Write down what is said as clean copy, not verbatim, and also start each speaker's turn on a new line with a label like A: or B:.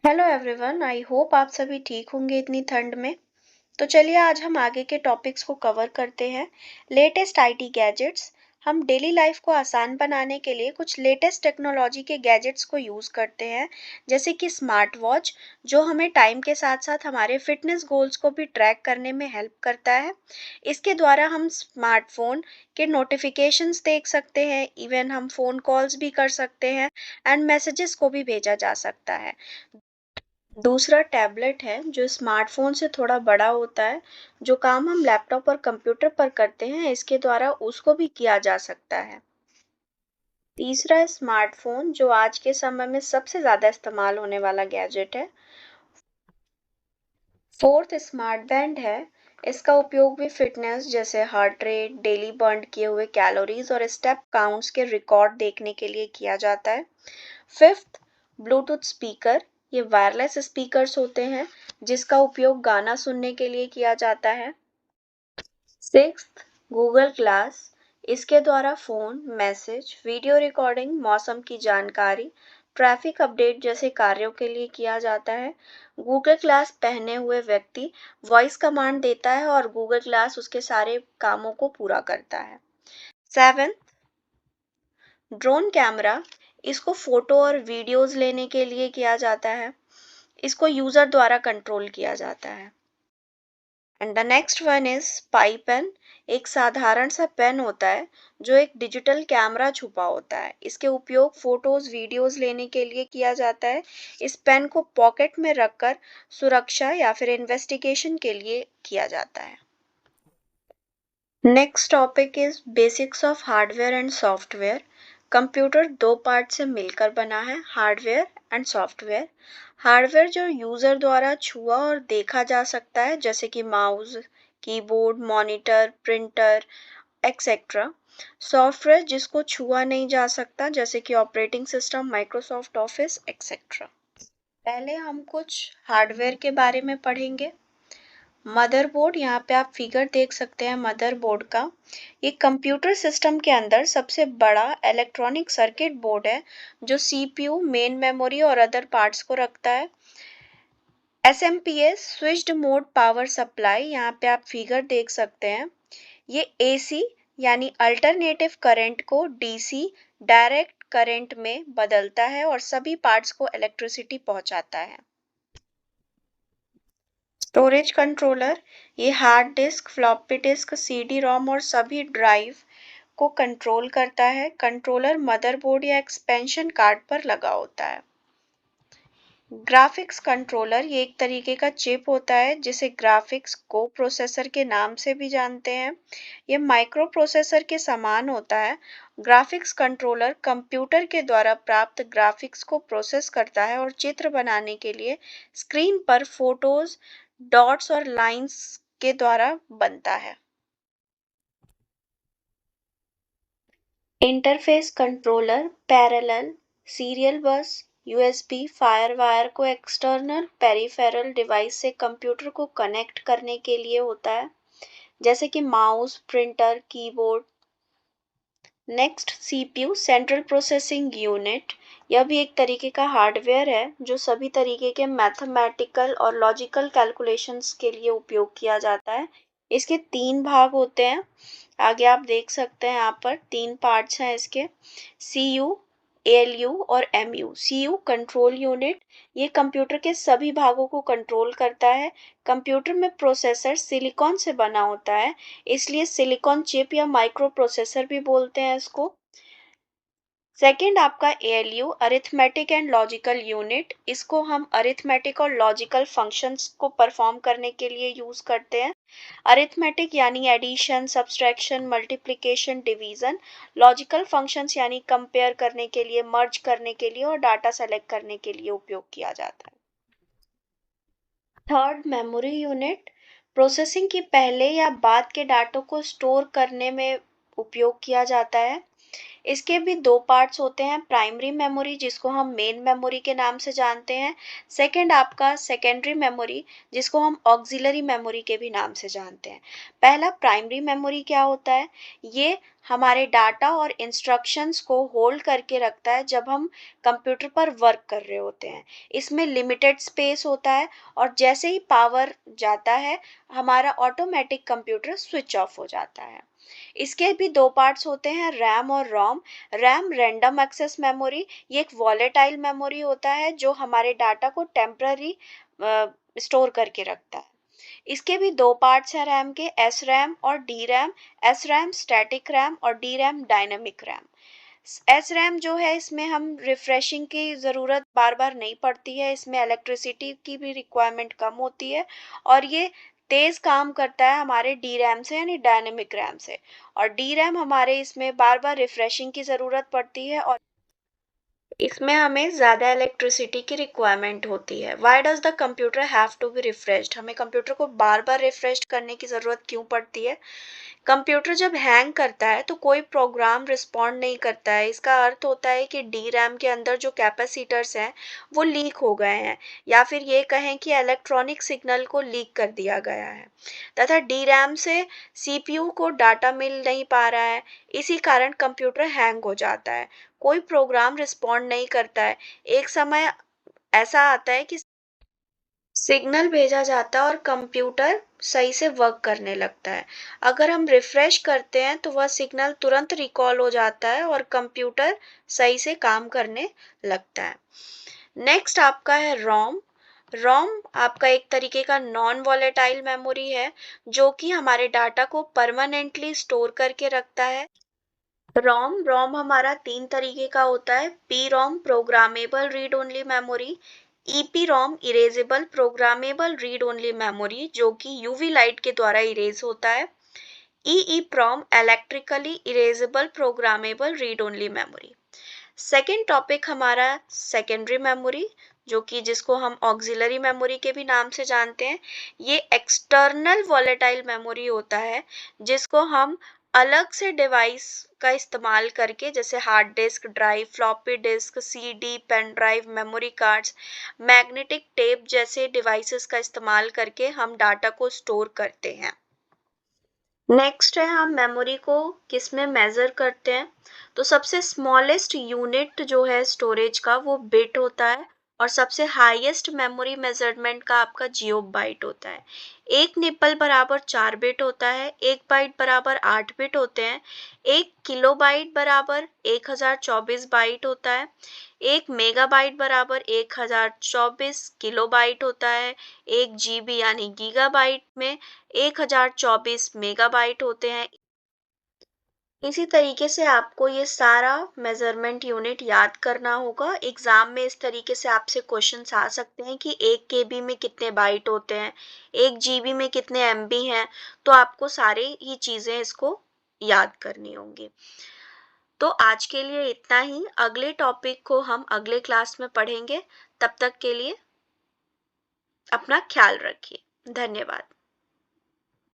A: Hello everyone, I hope आप सभी ठीक होंगे इतनी ठंड में। तो चलिए आज हम आगे के टॉपिक्स को कवर करते हैं। Latest IT gadgets. हम डेली लाइफ को आसान बनाने के लिए कुछ लेटेस्ट टेक्नोलॉजी के गैजेट्स को यूज़ करते हैं, जैसे कि स्मार्ट वॉच, जो हमें टाइम के साथ साथ हमारे फिटनेस गोल्स को भी ट्रैक करने में हेल्प करता है। इसके द्वारा हम स्मार्टफोन के नोटिफिकेशंस देख सकते हैं, इवन हम फ़ोन कॉल्स भी कर सकते हैं एंड मैसेजेस को भी भेजा जा सकता है। दूसरा टैबलेट है जो स्मार्टफोन से थोड़ा बड़ा होता है। जो काम हम लैपटॉप और कंप्यूटर पर करते हैं, इसके द्वारा उसको भी किया जा सकता है। तीसरा है स्मार्टफोन, जो आज के समय में सबसे ज़्यादा इस्तेमाल होने वाला गैजेट है। फोर्थ स्मार्ट बैंड है। इसका उपयोग भी फिटनेस जैसे हार्ट रेट, डेली बर्न किए हुए कैलोरीज और स्टेप काउंट्स के रिकॉर्ड देखने के लिए किया जाता है। Fifth, Bluetooth speaker. ये वायरलेस स्पीकर्स होते हैं जिसका उपयोग गाना सुनने के लिए किया जाता है। Sixth, Google glass. इसके द्वारा फोन, मैसेज, वीडियो रिकॉर्डिंग, मौसम की जानकारी, ट्रैफिक अपडेट जैसे कार्यों के लिए किया जाता है। गूगल ग्लास पहने हुए व्यक्ति वॉइस कमांड देता है और गूगल ग्लास उसके सारे कामों को पूरा करता है। Seven, drone camera. इसको फोटो और वीडियोस लेने के लिए किया जाता है। इसको यूजर द्वारा कंट्रोल किया जाता है। And the next one is spy pen. एक साधारण सा पेन होता है जो एक डिजिटल कैमरा छुपा होता है। इसके उपयोग फोटोज, वीडियोस लेने के लिए किया जाता है। इस पेन को पॉकेट में रखकर सुरक्षा या फिर इन्वेस्टिगेशन के लिए किया जाता है। Next topic is basics of hardware and software. Computer दो पार्ट से मिलकर बना है, हार्डवेयर एंड सॉफ्टवेयर। हार्डवेयर जो यूजर द्वारा छुआ और देखा जा सकता है, जैसे कि mouse, keyboard, monitor, printer etcetera. Software जिसको छुआ नहीं जा सकता, जैसे कि operating system, Microsoft office etcetera. पहले हम कुछ हार्डवेयर के बारे में पढ़ेंगे। मदरबोर्ड, यहाँ पे आप फिगर देख सकते हैं मदरबोर्ड का। ये कंप्यूटर सिस्टम के अंदर सबसे बड़ा इलेक्ट्रॉनिक सर्किट बोर्ड है जो सीपीयू, मेन मेमोरी और अदर पार्ट्स को रखता है। SMPS, switched mode power supply, यहाँ पे आप फिगर देख सकते हैं। ये एसी यानी अल्टरनेटिव करंट को डीसी, डायरेक्ट करंट में बदलता है और सभी पार्ट्स को इलेक्ट्रिसिटी पहुंचाता है। स्टोरेज कंट्रोलर, ये hard disk, floppy disk, CD ROM और सभी ड्राइव को कंट्रोल करता है। कंट्रोलर मदरबोर्ड या एक्सपेंशन कार्ड पर लगा होता है। ग्राफिक्स कंट्रोलर, ये एक तरीके का चिप होता है जिसे ग्राफिक्स को प्रोसेसर के नाम से भी जानते हैं। ये माइक्रो प्रोसेसर के समान होता है। ग्राफिक्स कंट्रोलर कंप्यूटर के द्वारा प्राप्त ग्राफिक्स को प्रोसेस करता है और चित्र बनाने के लिए स्क्रीन पर फोटोज, डॉट्स और लाइंस के द्वारा बनता है। इंटरफेस कंट्रोलर पैरेलल, सीरियल बस, यूएसबी, फायरवायर को एक्सटर्नल पेरिफेरल डिवाइस से कंप्यूटर को कनेक्ट करने के लिए होता है, जैसे कि mouse, printer, keyboard. Next, CPU, central processing unit. यह भी एक तरीके का हार्डवेयर है जो सभी तरीके के मैथमेटिकल और लॉजिकल कैलकुलेशंस के लिए उपयोग किया जाता है। इसके तीन भाग होते हैं। आगे आप देख सकते हैं, यहाँ पर तीन पार्ट्स हैं इसके। सीयू, एएलयू और एमयू। सीयू कंट्रोल यूनिट, ये कंप्यूटर के सभी भागों को कंट्रोल करता है। कंप्यूटर में प्रोसेसर सिलिकॉन से बना होता है, इसलिए सिलिकॉन चिप या माइक्रो प्रोसेसर भी बोलते हैं इसको। सेकंड आपका ALU, arithmetic and logical unit. इसको हम अरिथमेटिक और लॉजिकल फंक्शंस को परफॉर्म करने के लिए यूज करते हैं। अरिथमेटिक यानी addition, subtraction, multiplication, division. Logical functions यानी कंपेयर करने के लिए, मर्ज करने के लिए और डाटा सेलेक्ट करने के लिए उपयोग किया जाता है। थर्ड, मेमोरी यूनिट, प्रोसेसिंग की पहले या बाद के डाटो को स्टोर करने में उपयोग किया जाता है। इसके भी दो पार्ट्स होते हैं, प्राइमरी मेमोरी जिसको हम मेन मेमोरी के नाम से जानते हैं, सेकंड आपका सेकेंडरी मेमोरी जिसको हम ऑक्सिलरी मेमोरी के भी नाम से जानते हैं। पहला प्राइमरी मेमोरी क्या होता है, ये हमारे डाटा और इंस्ट्रक्शंस को होल्ड करके रखता है जब हम कंप्यूटर पर वर्क कर रहे होते हैं। इसमें लिमिटेड स्पेस होता है और जैसे ही पावर जाता है हमारा ऑटोमेटिक कंप्यूटर स्विच ऑफ हो जाता है। इसके भी दो पार्ट्स होते हैं, रैम और रोम। रैम रैंडम एक्सेस मेमोरी, ये एक वॉलेटाइल मेमोरी होता है जो हमारे डाटा को टेम्पररी स्टोर करके रखता है। इसके भी दो पार्ट्स हैं रैम के, एस रैम और D RAM. S RAM static RAM और D RAM dynamic RAM. S RAM जो है इसमें हम रिफ्रेशिंग की ज़रूरत बार बार नहीं पड़ती है, इसमें इलेक्ट्रिसिटी की भी रिक्वायरमेंट कम होती है और ये तेज़ काम करता है हमारे डी रैम से यानी डायनेमिक रैम से। और डी रैम हमारे इसमें बार बार रिफ्रेशिंग की ज़रूरत पड़ती है और इसमें हमें ज़्यादा इलेक्ट्रिसिटी की रिक्वायरमेंट होती है। Why does the computer have to be refreshed, हमें कंप्यूटर को बार बार रिफ्रेश करने की ज़रूरत क्यों पड़ती है? कंप्यूटर जब हैंग करता है तो कोई प्रोग्राम रिस्पॉन्ड नहीं करता है, इसका अर्थ होता है कि डी रैम के अंदर जो कैपेसिटर्स हैं वो लीक हो गए हैं, या फिर ये कहें कि इलेक्ट्रॉनिक सिग्नल को लीक कर दिया गया है तथा डी रैम से सीपीयू को डाटा मिल नहीं पा रहा है। इसी कारण कंप्यूटर हैंग हो जाता है, कोई प्रोग्राम रिस्पॉन्ड नहीं करता है। एक समय ऐसा आता है कि सिग्नल भेजा जाता है और कंप्यूटर सही से वर्क करने लगता है। अगर हम रिफ्रेश करते हैं तो वह सिग्नल तुरंत रिकॉल हो जाता है और कंप्यूटर सही से काम करने लगता है। नेक्स्ट आपका है रोम। रोम आपका एक तरीके का नॉन वॉलेटाइल मेमोरी है जो कि हमारे डाटा को परमानेंटली स्टोर करके रखता है। रोम रोम हमारा तीन तरीके का होता है, P ROM programmable read only memory, EP ROM erasable programmable read only memory जो कि यूवी लाइट के द्वारा इरेज होता है, EEPROM electrically erasable programmable read only memory. Second topic हमारा सेकेंडरी मेमोरी जो कि जिसको हम ऑक्सिलरी मेमोरी के भी नाम से जानते हैं। ये एक्सटर्नल वॉलेटाइल मेमोरी होता है जिसको हम अलग से डिवाइस का इस्तेमाल करके जैसे hard disk, drive, floppy disk, CD, pen drive, memory cards, magnetic tape जैसे डिवाइसेस का इस्तेमाल करके हम डाटा को स्टोर करते हैं। नेक्स्ट है हम मेमोरी को किस में मेज़र करते हैं, तो सबसे स्मॉलेस्ट यूनिट जो है स्टोरेज का वो बिट होता है और सबसे हाईएस्ट मेमोरी मेजरमेंट का आपका जियो बाइट होता है। एक निप्पल बराबर 4 बिट होता है, एक बाइट बराबर 8 बिट होते हैं, एक किलो बाइट बराबर 1024 बाइट होता है, एक मेगाबाइट बराबर 1024 किलोबाइट होता है, एक जीबी यानी गीगाबाइट में 1024 मेगाबाइट होते हैं। इसी तरीके से आपको ये सारा मेजरमेंट यूनिट याद करना होगा। एग्जाम में इस तरीके से आपसे क्वेश्चंस आ सकते हैं कि 1 केबी में कितने बाइट होते हैं, 1 जीबी में कितने एमबी हैं, तो आपको सारे ही चीज़ें इसको याद करनी होंगी। तो आज के लिए इतना ही, अगले टॉपिक को हम अगले क्लास में पढ़ेंगे। तब तक के लिए अपना ख्याल रखिए। धन्यवाद।